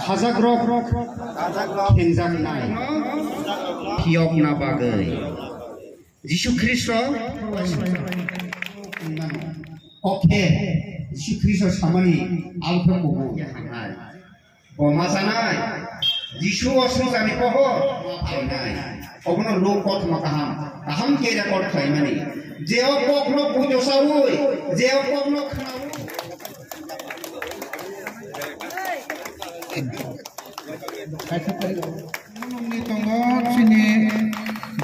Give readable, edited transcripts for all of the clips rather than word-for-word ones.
hazagrok kenjaknai hiyokna bagai Jisu Kristo oke Jisu Kristo samani alphaku hanai bomasanai Jisu osmosani poho hanai ogono lokot makaham kaham ke record khaimani jeo pokno pujo saui jeo pokno khnau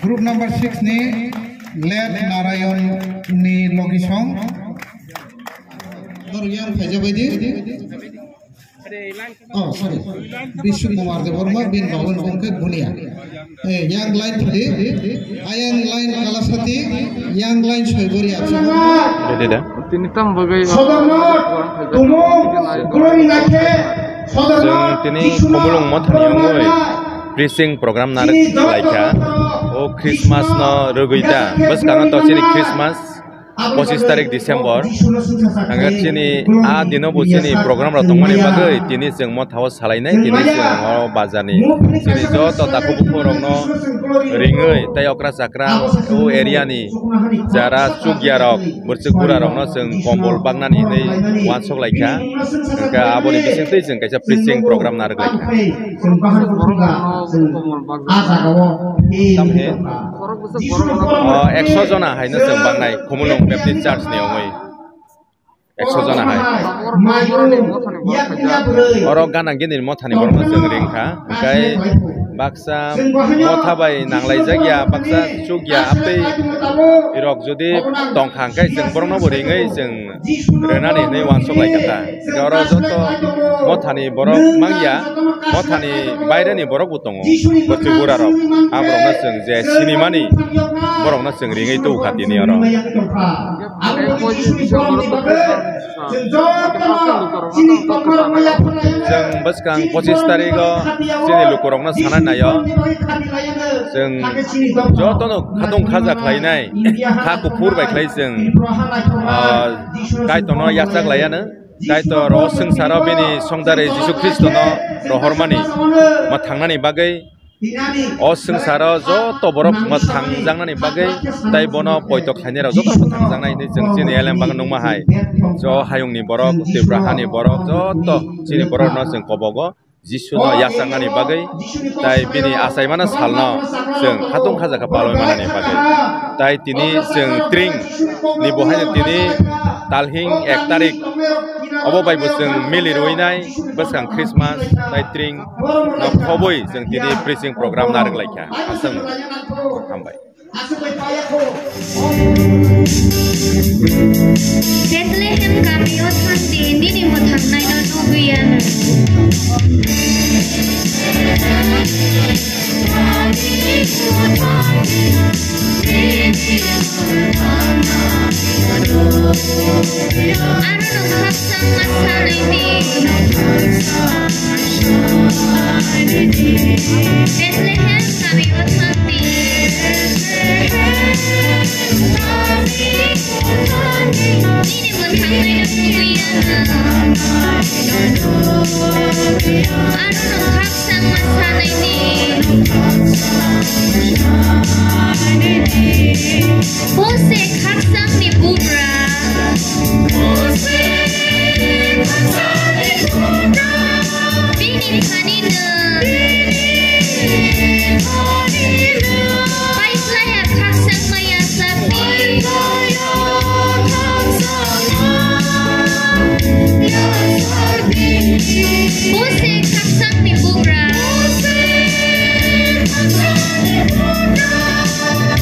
Group number 6 ni Let Narayan ni Logisong Narayan Fajabaidi oh sorry Bishu Kumar Devarma bin Bawan Bongke Bunia yang line tadi yang line Kalasati yang line Soibori tidak Tinitam bagai tini pemulung mothani ongoi preaching program nar laika o Christmas no rogoita bas kangan to chini Christmas 25 tarik Desember agar chini a dino bo chini program ra tongmani bagai tini jeng mo thaw salainai tini jeng o bazani chini jo to taku bukorong no ringoi tai okra sakra o area ni jara chugyarok burchukura rok no jeng kombol bangnani nei wansok laika ka aboni bising tei jeng kaisa preaching program nar laika tamhe 100 jona haina jeng bangnai khumulung Baptist Church ni ongoi 100 jona hai oro ganang gini mothani borno jeng ringkha kai baksa mothabai nanglai jagya baksa chugya apei irok jodi tongkhang kai jeng borno boringai jeng renani nei wansok laikata oro joto mothani borok mangya mothani baireni borok butongo bochugura rok abrokna jeng je sinimani borokna jeng ringai tu khatini oro jeng baskang 25 tariko chini lukurokna sana nayo jeng jotono khadong khaja khlainai kha kupur bai khlai jeng kai tono yasak layana kai to ro sengsara bini songdare Jisu Kristo no rohormani ma thangnani bagai o sengsara joto borok ma thangjangnani bagai tai bono poito khainera joto thangjangnai ni jeng chini elem bang nongma hai jo hayungni borok tibrahani borok joto chini borok no jeng kobogo Jisu no yasangani bagai tai bini asaimana salno jeng khatung khajaka paloimanani bagai tai tini jeng tring ni bohaina tini talhing 1 tarik obo bai jeng mili roinai baskang Christmas tai tring no khoboi jeng tini preaching program narek laika asang hambai Bethlehem kami othan di ni mo thangnai no nubian Anu khapsang masal ini Bethlehem kami othan di ini mo thangnai no nubian Anu khapsang masal ini Bose khapsang ni bubra Bini khanina Paislaya khapsang maya sapi Bose khapsang ni bubra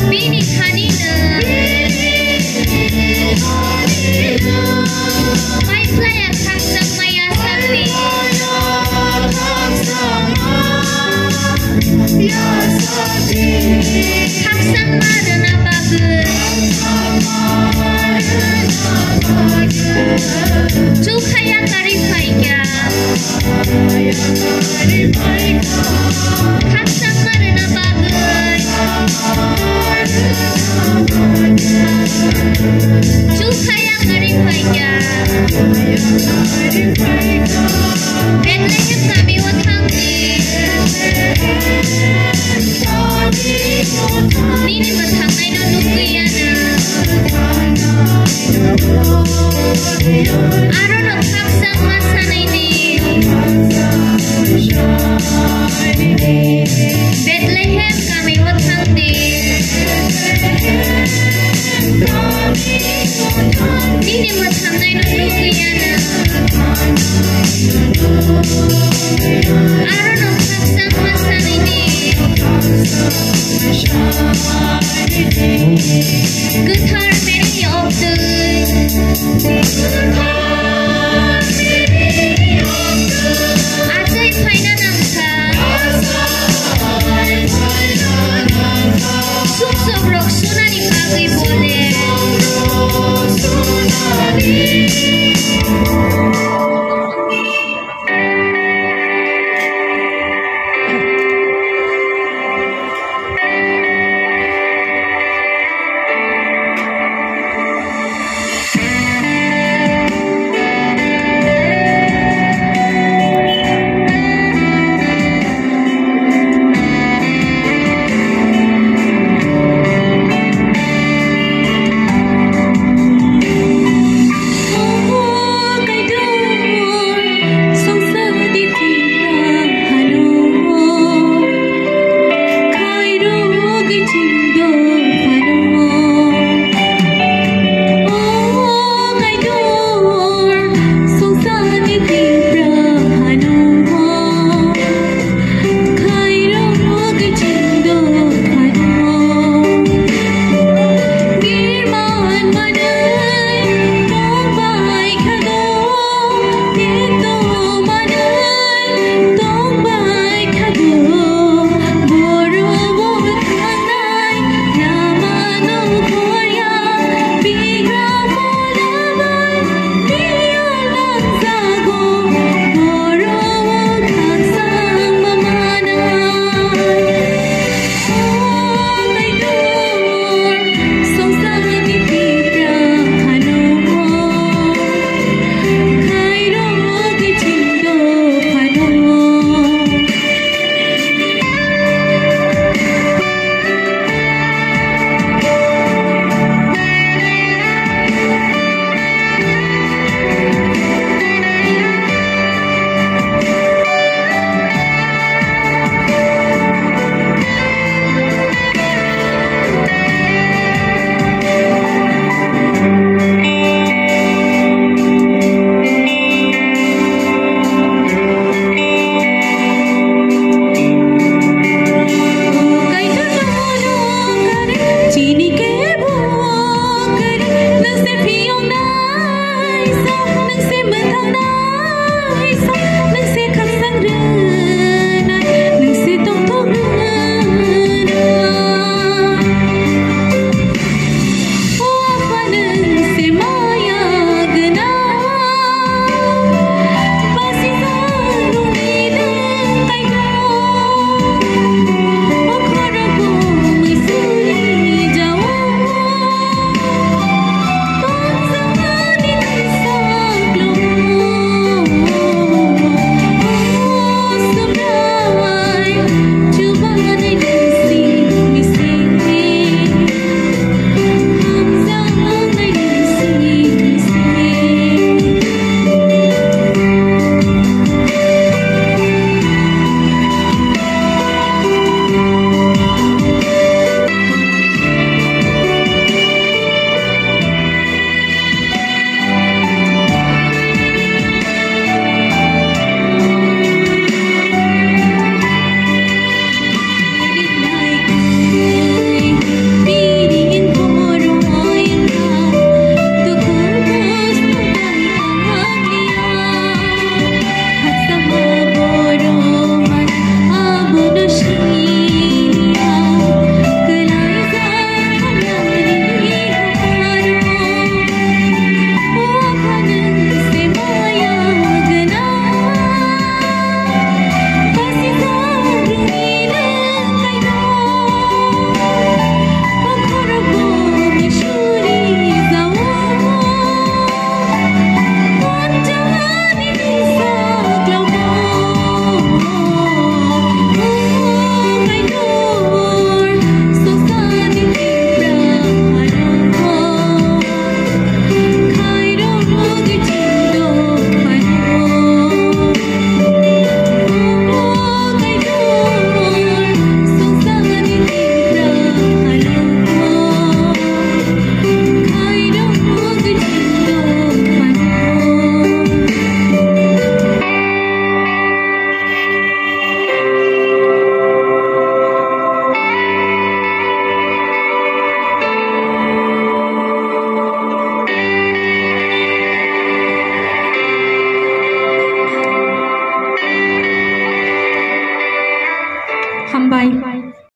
Bini khanina Paislaya khapsang maya sapi Khapsang marana bagus Cukhaya karifai kya